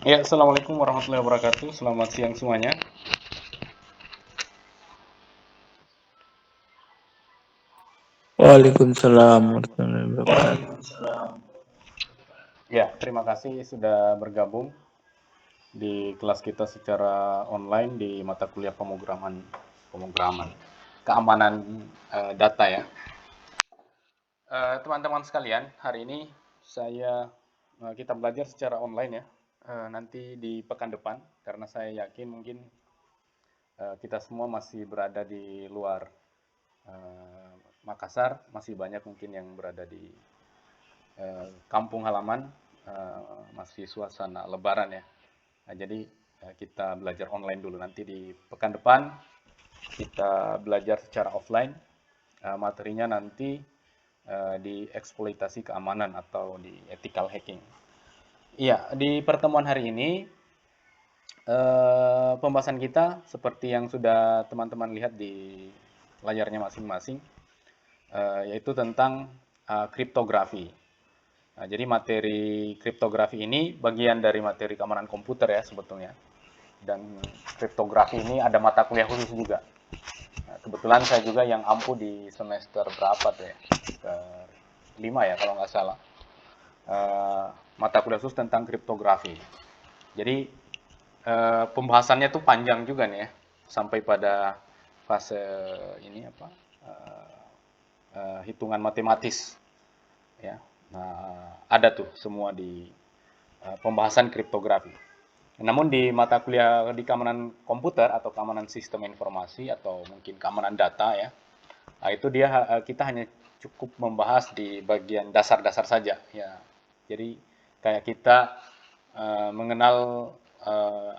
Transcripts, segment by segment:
Ya, Assalamualaikum warahmatullahi wabarakatuh. Selamat siang semuanya. Waalaikumsalam warahmatullahi wabarakatuh. Ya, terima kasih sudah bergabung di kelas kita secara online di mata kuliah pemrograman keamanan data ya. Teman-teman sekalian, hari ini kita belajar secara online ya. Nanti di pekan depan, karena saya yakin mungkin kita semua masih berada di luar Makassar, masih banyak mungkin yang berada di kampung halaman, masih suasana lebaran ya. Nah, jadi kita belajar online dulu. Nanti di pekan depan kita belajar secara offline. Materinya nanti di eksploitasi keamanan atau di ethical hacking. Iya, di pertemuan hari ini pembahasan kita seperti yang sudah teman-teman lihat di layarnya masing-masing, yaitu tentang kriptografi. Nah, jadi materi kriptografi ini bagian dari materi keamanan komputer ya sebetulnya. Dan kriptografi ini ada mata kuliah khusus juga. Nah, kebetulan saya juga yang ampuh di semester berapa tuh ya? Semester 5 ya kalau nggak salah. Eh, Mata kuliah khusus tentang kriptografi. Jadi pembahasannya tuh panjang juga nih ya. Sampai pada fase ini apa? Hitungan matematis ya. Nah, ada tuh semua di pembahasan kriptografi. Namun di mata kuliah di keamanan komputer atau keamanan sistem informasi atau mungkin keamanan data ya, nah itu kita hanya cukup membahas di bagian dasar-dasar saja ya. Jadi kayak kita mengenal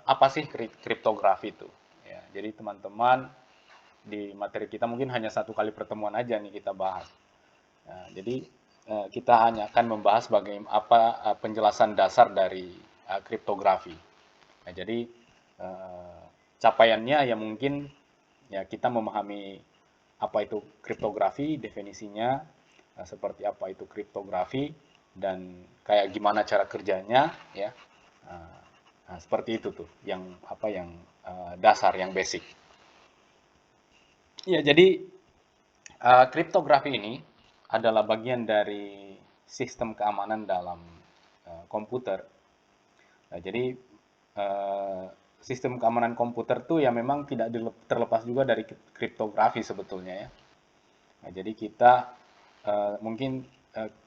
apa sih kriptografi itu. Ya, jadi teman-teman di materi kita mungkin hanya satu kali pertemuan aja nih kita bahas. Nah, jadi kita hanya akan membahas bagaimana apa penjelasan dasar dari kriptografi. Nah, jadi eh, capaiannya ya mungkin ya kita memahami apa itu kriptografi, definisinya, seperti apa itu kriptografi dan kayak gimana cara kerjanya ya. Nah, nah, seperti itu tuh yang apa yang dasar yang basic. Ya, jadi kriptografi ini adalah bagian dari sistem keamanan dalam komputer. Nah, jadi eh, sistem keamanan komputer tuh ya memang tidak terlepas juga dari kriptografi sebetulnya ya. Nah, jadi kita mungkin eh,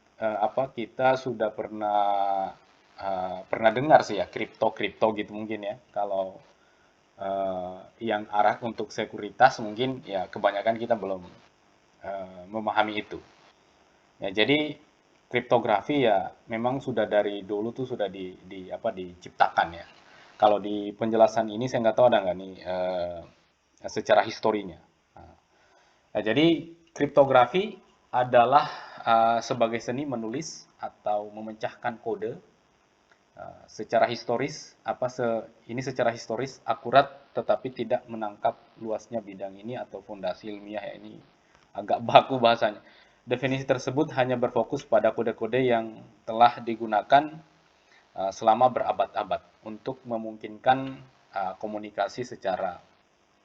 kita sudah pernah dengar sih ya kripto kripto gitu mungkin ya. Kalau yang arah untuk sekuritas mungkin ya kebanyakan kita belum memahami itu. Ya, jadi kriptografi ya memang sudah dari dulu tuh sudah diciptakan ya. Kalau di penjelasan ini saya nggak tahu ada nggak nih secara historinya. Nah, jadi kriptografi adalah sebagai seni menulis atau memecahkan kode secara historis ini secara historis akurat tetapi tidak menangkap luasnya bidang ini atau fondasi ilmiah ya ini agak baku bahasanya. Definisi tersebut hanya berfokus pada kode-kode yang telah digunakan selama berabad-abad untuk memungkinkan komunikasi secara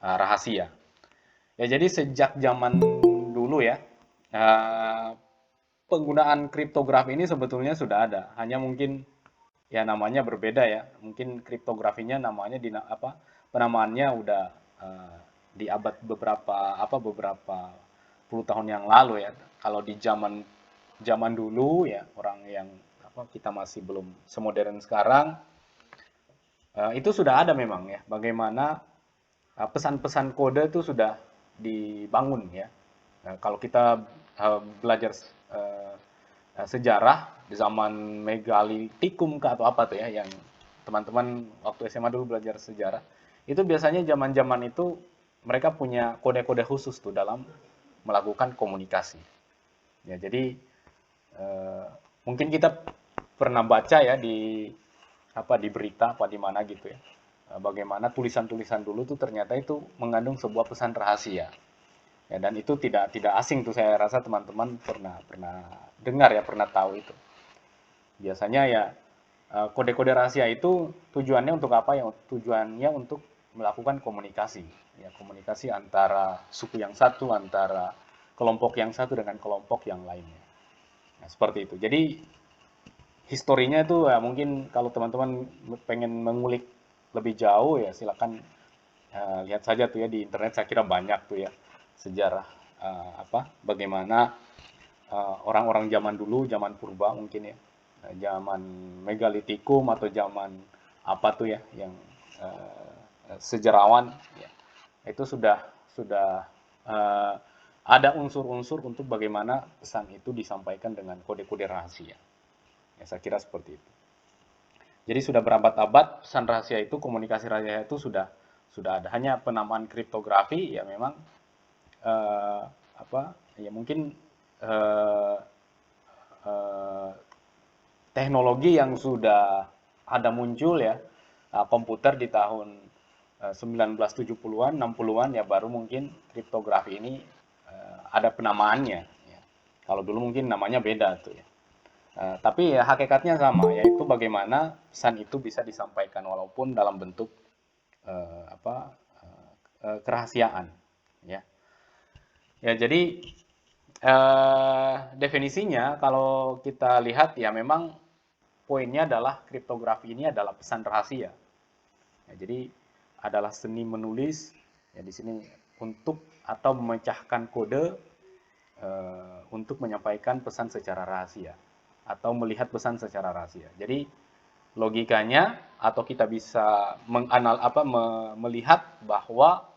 rahasia. Ya, jadi sejak zaman dulu ya, uh, penggunaan kriptografi ini sebetulnya sudah ada. Hanya mungkin ya namanya berbeda ya. Mungkin kriptografinya namanya penamaannya udah di abad beberapa puluh tahun yang lalu ya. Kalau di zaman zaman dulu ya orang yang kita masih belum semodern sekarang, itu sudah ada memang ya bagaimana pesan-pesan kode itu sudah dibangun ya. Nah, kalau kita belajar uh, sejarah di zaman megalitikum ke atau apa tuh ya yang teman-teman waktu SMA dulu belajar sejarah itu biasanya zaman-zaman itu mereka punya kode-kode khusus tuh dalam melakukan komunikasi ya. Jadi eh, mungkin kita pernah baca ya di berita apa di mana gitu ya. Bagaimana tulisan-tulisan dulu tuh ternyata itu mengandung sebuah pesan rahasia. Ya, dan itu tidak asing tuh saya rasa teman-teman pernah pernah dengar ya, pernah tahu itu. Biasanya ya kode-kode rahasia itu tujuannya untuk apa ya? Tujuannya untuk melakukan komunikasi, ya komunikasi antara suku yang satu, antara kelompok yang satu dengan kelompok yang lainnya. Nah, seperti itu. Jadi historinya itu ya mungkin kalau teman-teman pengen mengulik lebih jauh ya silakan lihat saja tuh ya di internet. Saya kira banyak tuh ya sejarah bagaimana orang-orang zaman dulu, zaman purba mungkin ya, zaman megalitikum atau zaman apa tuh ya yang sejarawan ya, itu sudah eh, ada unsur-unsur untuk bagaimana pesan itu disampaikan dengan kode-kode rahasia. Ya, saya kira seperti itu. Jadi sudah berabad-abad pesan rahasia itu, komunikasi rahasia itu sudah ada. Hanya penamaan kriptografi ya memang eh, ya mungkin eh, eh, teknologi yang sudah ada muncul ya, komputer di tahun 1970-an, 60-an ya baru mungkin kriptografi ini ada penamaannya. Ya. Kalau dulu mungkin namanya beda tuh ya. Tapi ya hakikatnya sama, yaitu bagaimana pesan itu bisa disampaikan walaupun dalam bentuk eh, apa kerahasiaan, ya. Ya jadi definisinya kalau kita lihat ya memang poinnya adalah kriptografi ini adalah pesan rahasia. Ya, jadi adalah seni menulis ya di sini untuk atau memecahkan kode untuk menyampaikan pesan secara rahasia atau melihat pesan secara rahasia. Jadi logikanya atau kita bisa melihat bahwa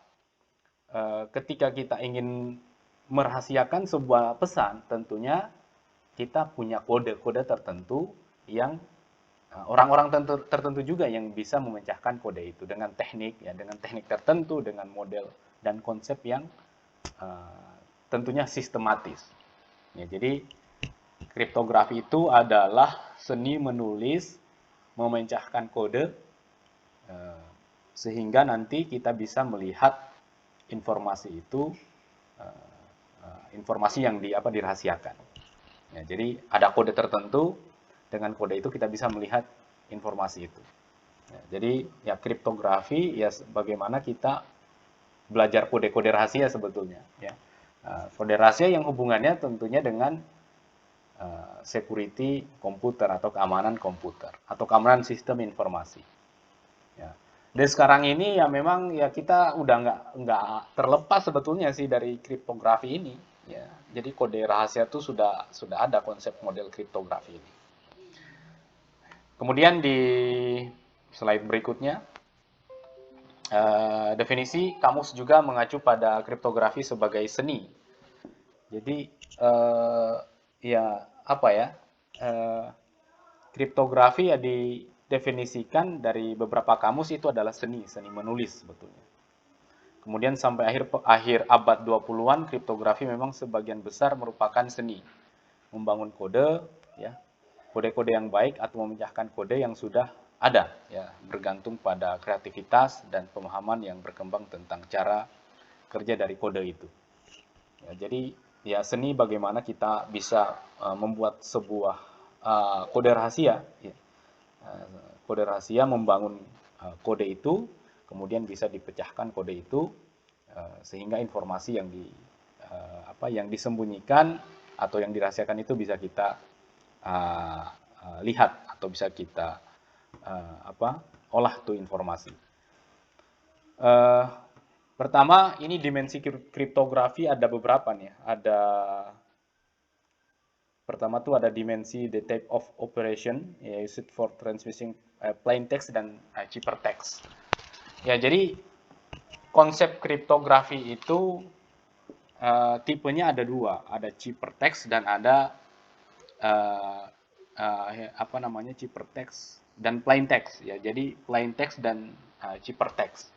ketika kita ingin merahasiakan sebuah pesan, tentunya kita punya kode-kode tertentu yang orang-orang tertentu juga yang bisa memecahkan kode itu dengan teknik ya, dengan teknik tertentu, dengan model dan konsep yang tentunya sistematis. Ya, jadi kriptografi itu adalah seni menulis, memecahkan kode sehingga nanti kita bisa melihat informasi itu, informasi yang dirahasiakan. Ya, jadi ada kode tertentu, dengan kode itu kita bisa melihat informasi itu. Ya, jadi ya kriptografi ya bagaimana kita belajar kode-kode rahasia sebetulnya. Ya. Kode rahasia yang hubungannya tentunya dengan security komputer atau keamanan komputer atau keamanan sistem informasi. Ya. Dan sekarang ini ya memang ya kita udah nggak terlepas sebetulnya sih dari kriptografi ini. Ya. Jadi kode rahasia itu sudah ada konsep model kriptografi ini. Kemudian di slide berikutnya definisi kamus juga mengacu pada kriptografi sebagai seni. Jadi ya apa ya kriptografi ya didefinisikan dari beberapa kamus itu adalah seni menulis sebetulnya. Kemudian sampai akhir abad 20-an kriptografi memang sebagian besar merupakan seni. Membangun kode ya, kode-kode yang baik atau memecahkan kode yang sudah ada ya, bergantung pada kreativitas dan pemahaman yang berkembang tentang cara kerja dari kode itu. Ya, jadi ya seni bagaimana kita bisa membuat sebuah kode rahasia ya. Kode rahasia membangun kode itu, kemudian bisa dipecahkan kode itu sehingga informasi yang disembunyikan atau yang dirahasiakan itu bisa kita lihat atau bisa kita olah tuh informasi. Pertama, ini dimensi kriptografi ada beberapa nih. Pertama tuh ada dimensi the type of operation, ya used for transmitting plain text dan ciphertext. Ya, jadi konsep kriptografi itu tipenya ada dua, ada ciphertext dan ada ciphertext dan plain text ya. Jadi plain text dan ciphertext.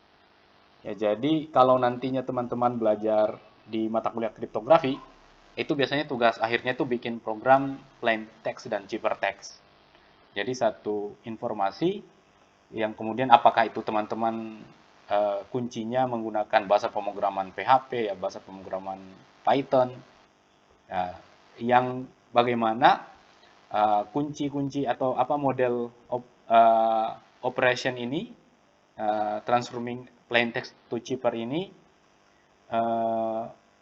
Ya, jadi kalau nantinya teman-teman belajar di mata kuliah kriptografi, itu biasanya tugas akhirnya tuh bikin program plain text dan ciphertext. Jadi satu informasi yang kemudian apakah itu teman-teman kuncinya menggunakan bahasa pemrograman PHP ya, bahasa pemrograman Python, ya, yang bagaimana kunci-kunci atau apa model operation ini, transforming plain text to chipper ini,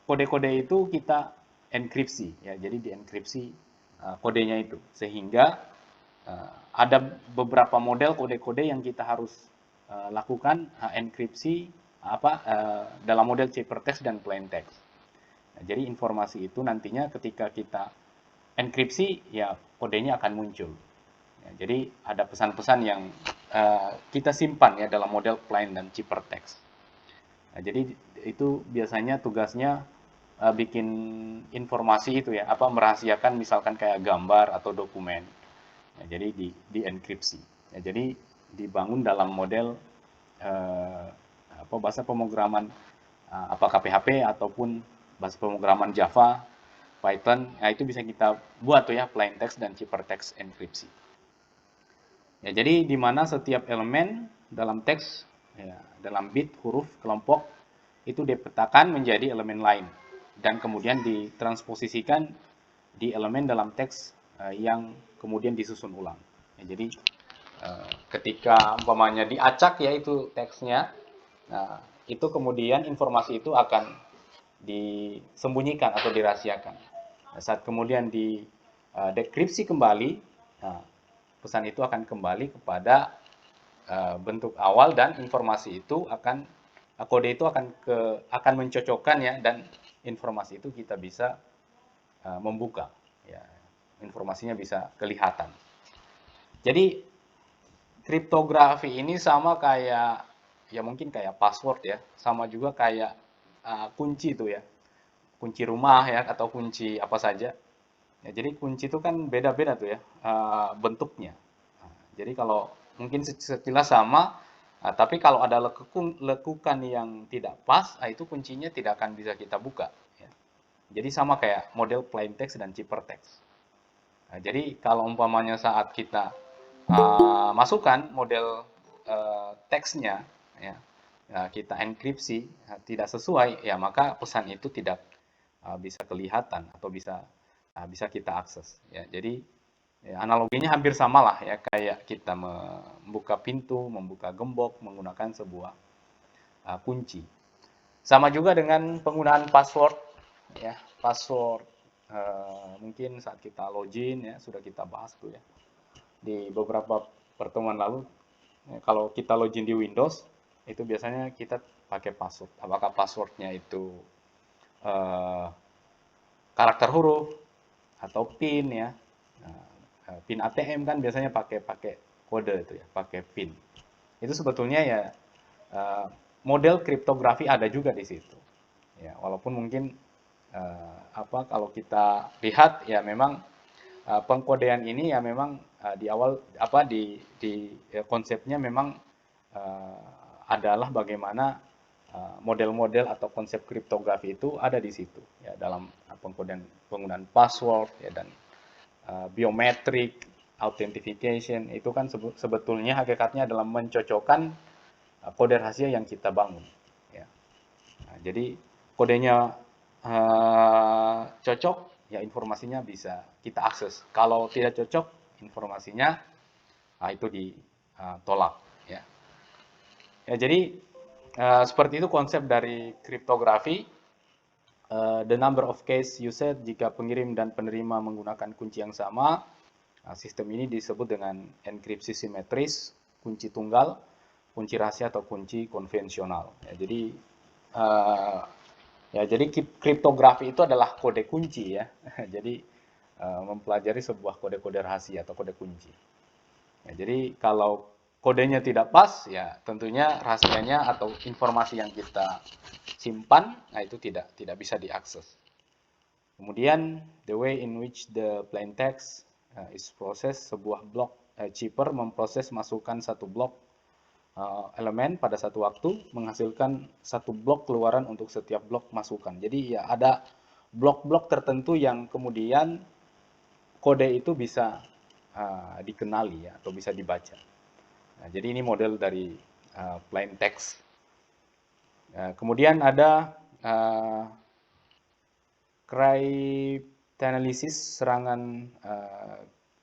kode-kode itu kita enkripsi ya, jadi dienkripsi kodenya itu, sehingga ada beberapa model kode-kode yang kita harus lakukan enkripsi dalam model ciphertext dan plain text. Nah, jadi informasi itu nantinya ketika kita enkripsi ya kodenya akan muncul. Ya, jadi ada pesan-pesan yang kita simpan ya dalam model plain dan ciphertext. Nah, jadi itu biasanya tugasnya bikin informasi itu ya, merahasiakan misalkan kayak gambar atau dokumen. Nah, jadi dienkripsi. Ya, jadi dibangun dalam model bahasa pemrograman apakah PHP ataupun bahasa pemrograman Java, Python. Nah, itu bisa kita buat tuh ya plain text dan ciphertext enkripsi. Ya, jadi di mana setiap elemen dalam teks, ya, dalam bit, huruf, kelompok, itu dipetakan menjadi elemen lain. Dan kemudian ditransposisikan di elemen dalam teks yang kemudian disusun ulang. Ya, jadi ketika umpamanya diacak ya itu teksnya, nah, itu kemudian informasi itu akan disembunyikan atau dirahasiakan. Nah, saat kemudian dekripsi kembali, nah, pesan itu akan kembali kepada bentuk awal dan informasi itu kode itu akan mencocokkan ya, dan informasi itu kita bisa membuka ya, informasinya bisa kelihatan. Jadi kriptografi ini sama kayak ya mungkin kayak password ya, sama juga kayak kunci itu ya, kunci rumah ya atau kunci apa saja. Ya, jadi kunci itu kan beda-beda tuh ya bentuknya. Nah, jadi kalau mungkin sekilas sama, tapi kalau ada lekukan yang tidak pas, itu kuncinya tidak akan bisa kita buka. Ya. Jadi sama kayak model plain text dan ciphertext. Nah, jadi kalau umpamanya saat kita masukkan model teksnya, ya, kita enkripsi tidak sesuai, ya maka pesan itu tidak bisa kelihatan atau bisa kita akses. Ya, jadi ya, analoginya hampir sama lah ya kayak kita membuka pintu, membuka gembok menggunakan sebuah kunci. Sama juga dengan penggunaan password, ya password mungkin saat kita login ya sudah kita bahas tuh ya di beberapa pertemuan lalu. Ya, kalau kita login di Windows itu biasanya kita pakai password. Apakah passwordnya itu karakter huruf atau PIN ya. Nah, PIN ATM kan biasanya pakai kode itu ya, pakai PIN. Itu sebetulnya ya model kriptografi ada juga di situ. Ya, walaupun mungkin kalau kita lihat ya memang pengkodean ini ya memang di awal konsepnya memang adalah bagaimana model-model atau konsep kriptografi itu ada di situ ya dalam penggunaan password ya dan biometric authentication itu kan sebetulnya hakikatnya adalah mencocokkan kode rahasia yang kita bangun ya. Nah, jadi kodenya cocok ya informasinya bisa kita akses. Kalau tidak cocok informasinya itu ditolak ya. Ya, jadi seperti itu konsep dari kriptografi. The number of case used jika pengirim dan penerima menggunakan kunci yang sama. Sistem ini disebut dengan enkripsi simetris, kunci tunggal, kunci rahasia atau kunci konvensional. Jadi kriptografi itu adalah kode kunci ya. Jadi mempelajari sebuah kode-kode rahasia atau kode kunci. Ya, jadi kalau kodenya tidak pas, ya tentunya rahasianya atau informasi yang kita simpan, itu tidak bisa diakses. Kemudian the way in which the plain text is processed, sebuah blok chipper memproses masukkan satu blok elemen pada satu waktu, menghasilkan satu blok keluaran untuk setiap blok masukan. Jadi ya ada blok-blok tertentu yang kemudian kode itu bisa dikenali ya atau bisa dibaca. Nah, jadi ini model dari plain text. Kemudian ada cryptanalysis, serangan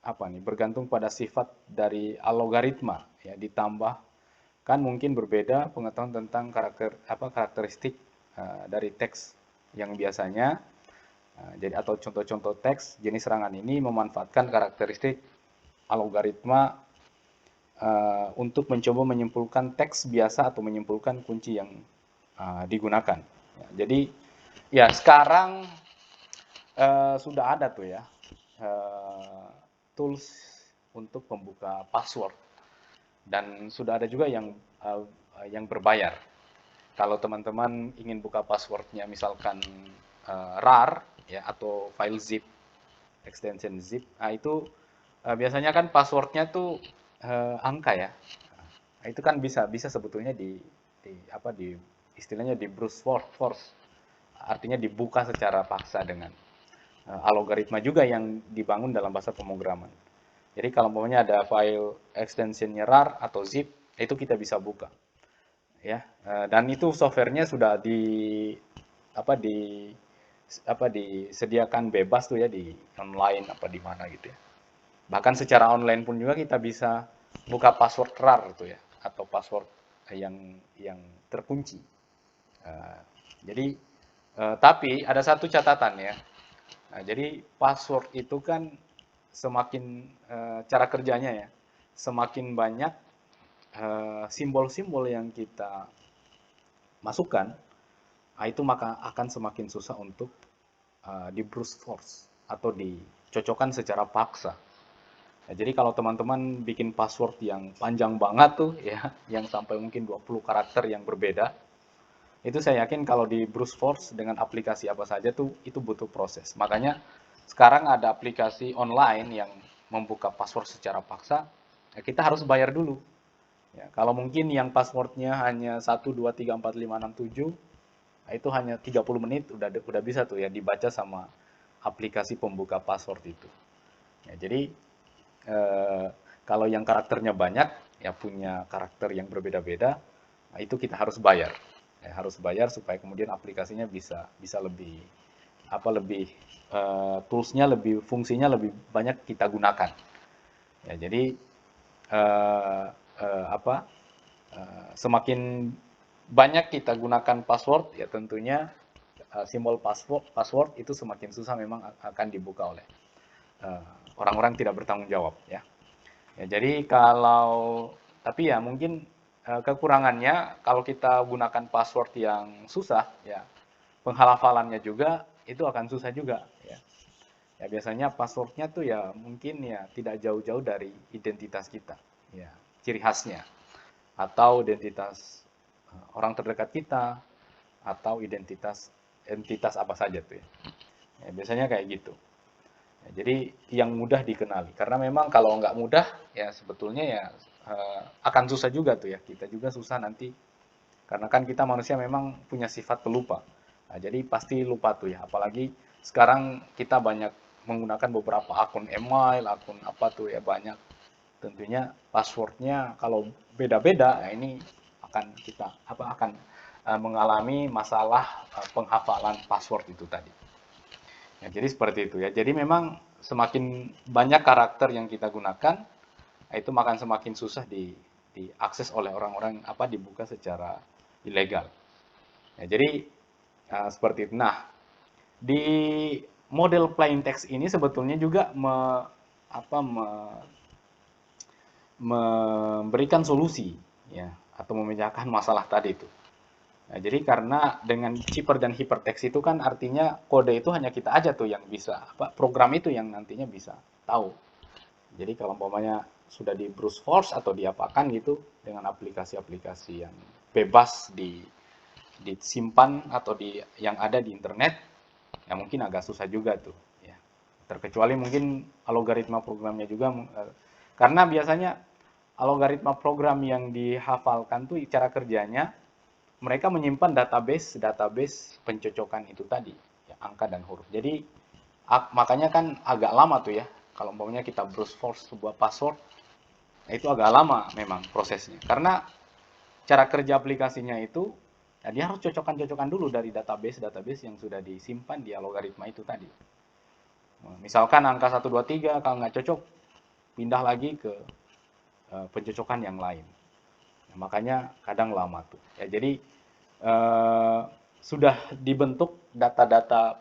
apa nih, bergantung pada sifat dari algoritma ya, ditambah kan mungkin berbeda pengetahuan tentang karakteristik dari teks yang biasanya. Jadi atau contoh-contoh teks jenis serangan ini memanfaatkan karakteristik algoritma untuk mencoba menyimpulkan teks biasa atau menyimpulkan kunci yang digunakan. Ya, jadi ya sekarang sudah ada tuh ya tools untuk pembuka password, dan sudah ada juga yang berbayar. Kalau teman-teman ingin buka passwordnya misalkan RAR ya atau file zip, extension zip, nah itu biasanya kan passwordnya tuh angka ya. Nah, itu kan bisa bisa sebetulnya di istilahnya di brute force, artinya dibuka secara paksa dengan algoritma juga yang dibangun dalam bahasa pemrograman. Jadi kalau umpamanya ada file extensionnya RAR atau zip, itu kita bisa buka ya. Dan itu softwarenya sudah apa di disediakan bebas tuh ya di online apa di mana gitu ya. Bahkan secara online pun juga kita bisa buka password RAR tuh ya, atau password yang terkunci. Uh, jadi tapi ada satu catatan ya. Nah, jadi password itu kan semakin cara kerjanya ya, semakin banyak simbol-simbol yang kita masukkan, nah itu maka akan semakin susah untuk di brute force atau dicocokkan secara paksa. Nah, jadi kalau teman-teman bikin password yang panjang banget tuh ya, yang sampai mungkin 20 karakter yang berbeda, itu saya yakin kalau di brute force dengan aplikasi apa saja tuh itu butuh proses. Makanya sekarang ada aplikasi online yang membuka password secara paksa, ya kita harus bayar dulu. Ya, kalau mungkin yang passwordnya hanya 1, 2, 3, 4, 5, 6, 7, nah itu hanya 30 menit udah bisa tuh ya dibaca sama aplikasi pembuka password itu. Ya, jadi eh, kalau yang karakternya banyak, ya punya karakter yang berbeda-beda, nah itu kita harus bayar. Ya, harus bayar supaya kemudian aplikasinya bisa bisa lebih lebih toolsnya lebih fungsinya lebih banyak kita gunakan. Ya, jadi eh, apa semakin banyak kita gunakan password ya tentunya simbol password itu semakin susah memang akan dibuka oleh orang-orang tidak bertanggung jawab ya. Ya, jadi kalau tapi ya mungkin kekurangannya kalau kita gunakan password yang susah ya, penghalafalannya juga itu akan susah juga ya. Ya biasanya passwordnya tuh ya mungkin ya tidak jauh-jauh dari identitas kita ya, ciri khasnya atau identitas orang terdekat kita atau identitas entitas apa saja tuh ya. Ya biasanya kayak gitu. Ya, jadi yang mudah dikenali karena memang kalau nggak mudah ya sebetulnya ya akan susah juga tuh ya, kita juga susah nanti karena kan kita manusia memang punya sifat pelupa. Nah, jadi pasti lupa tuh ya, apalagi sekarang kita banyak menggunakan beberapa akun email, akun apa tuh ya banyak. Tentunya passwordnya kalau beda-beda, ya ini akan kita akan mengalami masalah penghafalan password itu tadi. Ya, jadi seperti itu ya. Jadi memang semakin banyak karakter yang kita gunakan, itu akan semakin susah diakses oleh orang-orang dibuka secara ilegal. Ya, jadi seperti itu. Nah, di model plain text ini sebetulnya juga memberikan solusi ya atau memecahkan masalah tadi itu. Nah, jadi karena dengan chipper dan hypertext itu kan artinya kode itu hanya kita aja tuh yang bisa program itu yang nantinya bisa tahu. Jadi kalau umpamanya sudah di brute force atau diapakan gitu dengan aplikasi-aplikasi yang bebas disimpan atau yang ada di internet, ya mungkin agak susah juga tuh ya. Terkecuali mungkin algoritma programnya juga karena biasanya algoritma program yang dihafalkan tuh cara kerjanya mereka menyimpan database pencocokan itu tadi ya, angka dan huruf. Jadi makanya kan agak lama tuh ya kalau umpamanya kita brute force sebuah password, itu agak lama memang prosesnya karena cara kerja aplikasinya itu ya dia harus cocokan dulu dari database yang sudah disimpan di algoritma itu tadi. Misalkan angka 1, 2, 3 kalau nggak cocok, pindah lagi ke pencocokan yang lain. Nah, makanya kadang lama tuh. Ya, jadi sudah dibentuk data-data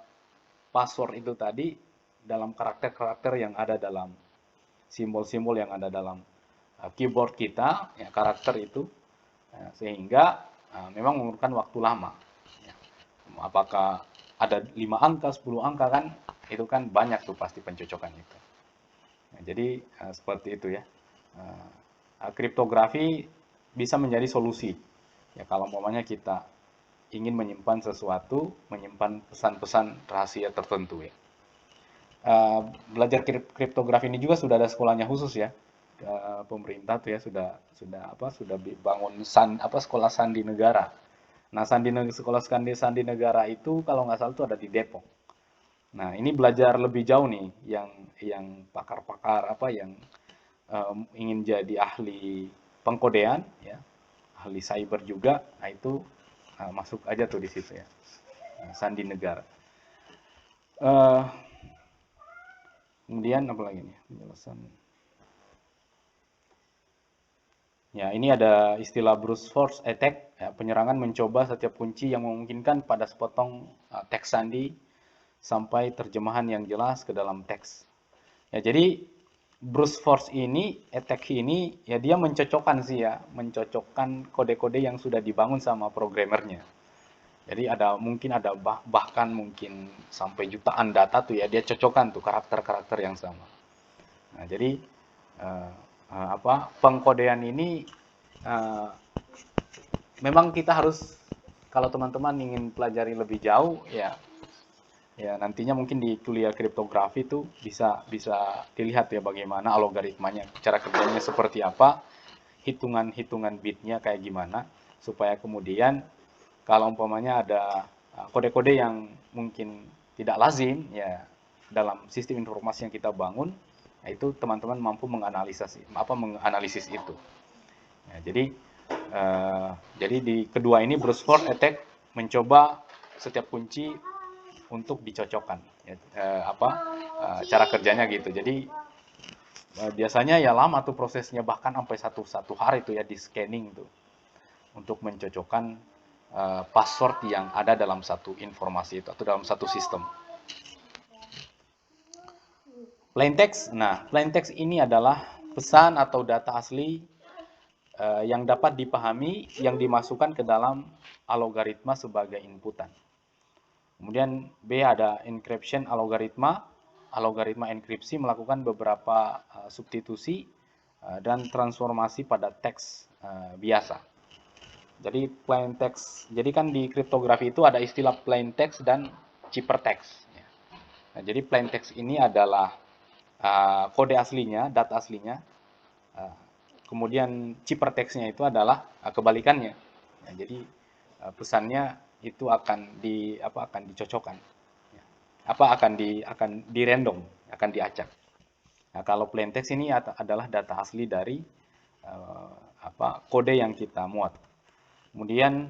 password itu tadi dalam karakter-karakter yang ada dalam simbol-simbol yang ada dalam keyboard kita, ya, karakter itu, sehingga memang memerlukan waktu lama. Ya. Apakah ada 5 angka, 10 angka kan, itu kan banyak tuh pasti pencocokan itu. Nah, jadi seperti itu ya. Kriptografi bisa menjadi solusi. Ya kalau umpamanya kita ingin menyimpan sesuatu, menyimpan pesan-pesan rahasia tertentu ya. Belajar kriptografi ini juga sudah ada sekolahnya khusus ya. Pemerintah tuh ya sudah bangun sekolah sandi negara. Nah, sekolah sandi negara itu kalau nggak salah itu ada di Depok. Nah, ini belajar lebih jauh nih yang pakar-pakar yang ingin jadi ahli pengkodean ya, ahli cyber juga. Nah, itu masuk aja tuh di situ ya. Sandi negara. Uh, Kemudian apa lagi nih penjelasan? Ya, ini ada istilah brute force attack. Ya, penyerangan mencoba setiap kunci yang memungkinkan pada sepotong teks sandi sampai terjemahan yang jelas ke dalam teks. Ya, jadi brute force ini, attack ini, ya dia mencocokkan sih ya, mencocokkan kode-kode yang sudah dibangun sama programmernya. Jadi mungkin ada bahkan mungkin sampai jutaan data tuh ya, dia cocokkan tuh karakter-karakter yang sama. Nah, jadi pengkodean ini memang kita harus, kalau teman-teman ingin pelajari lebih jauh ya, nantinya mungkin di kuliah kriptografi itu bisa bisa dilihat ya bagaimana algoritmanya, cara kerjanya seperti apa, hitungan-hitungan bitnya kayak gimana, supaya kemudian kalau umpamanya ada kode-kode yang mungkin tidak lazim ya dalam sistem informasi yang kita bangun, nah itu teman-teman mampu menganalisis itu. Ya, jadi di kedua ini brute force attack mencoba setiap kunci untuk dicocokkan ya, cara kerjanya gitu. Jadi biasanya ya lama tuh prosesnya, bahkan sampai satu hari tuh ya di scanning tuh untuk mencocokkan password yang ada dalam satu informasi itu atau dalam satu sistem. Plain text. Nah, plain text ini adalah pesan atau data asli yang dapat dipahami yang dimasukkan ke dalam algoritma sebagai inputan. Kemudian B ada encryption algoritma. Algoritma enkripsi melakukan beberapa substitusi dan transformasi pada teks biasa. Jadi plain text. Jadi kan di kriptografi itu ada istilah plain text dan ciphertext. Nah, jadi plain text ini adalah kode aslinya, data aslinya. Kemudian ciphertextnya itu adalah kebalikannya. Nah, jadi pesannya itu akan dicocokkan. Akan di random, akan diacak. Nah, kalau plain text ini adalah data asli dari kode yang kita muat. Kemudian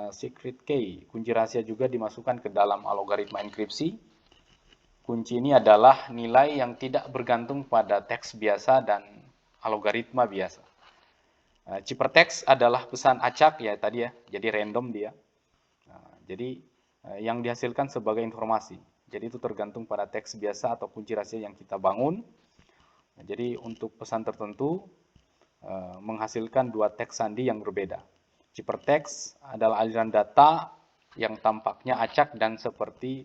secret key, kunci rahasia juga dimasukkan ke dalam algoritma enkripsi. Kunci ini adalah nilai yang tidak bergantung pada teks biasa dan algoritma biasa. Ciphertext adalah pesan acak ya tadi ya, jadi random dia. Jadi yang dihasilkan sebagai informasi. Jadi itu tergantung pada teks biasa atau kunci rahasia yang kita bangun. Jadi untuk pesan tertentu menghasilkan dua teks sandi yang berbeda. Ciphertext adalah aliran data yang tampaknya acak dan seperti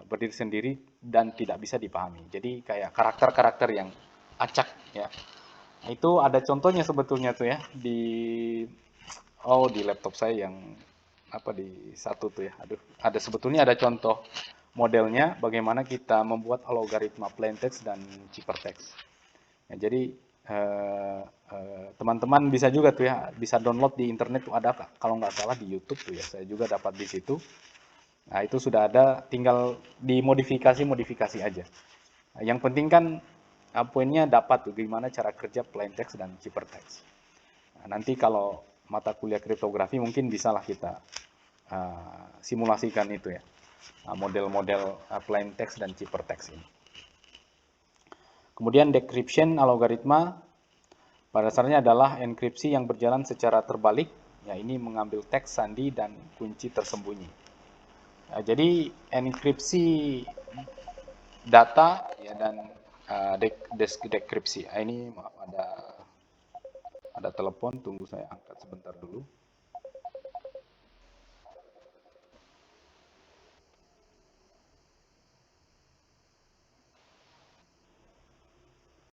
berdiri sendiri dan tidak bisa dipahami. Jadi kayak karakter-karakter yang acak ya. Nah, itu ada contohnya sebetulnya tuh ya di laptop saya yang di satu tuh ya. Ada sebetulnya ada contoh modelnya bagaimana kita membuat algoritma plain text dan ciphertext. Ya, jadi teman-teman bisa juga tuh ya, bisa download di internet tuh ada kalau nggak salah di YouTube tuh ya. Saya juga dapat di situ. Nah, itu sudah ada, tinggal dimodifikasi aja. Nah, yang penting kan poinnya dapat tuh gimana cara kerja plain text dan ciphertext. Nah, nanti kalau mata kuliah kriptografi mungkin bisalah kita simulasikan itu ya, model-model plain text dan ciphertext ini. Kemudian decryption algoritma pada dasarnya adalah enkripsi yang berjalan secara terbalik. Ya, ini mengambil teks sandi dan kunci tersembunyi. Nah, jadi enkripsi data ya dan dekripsi. Ini maaf ada telepon, tunggu saya angkat sebentar dulu.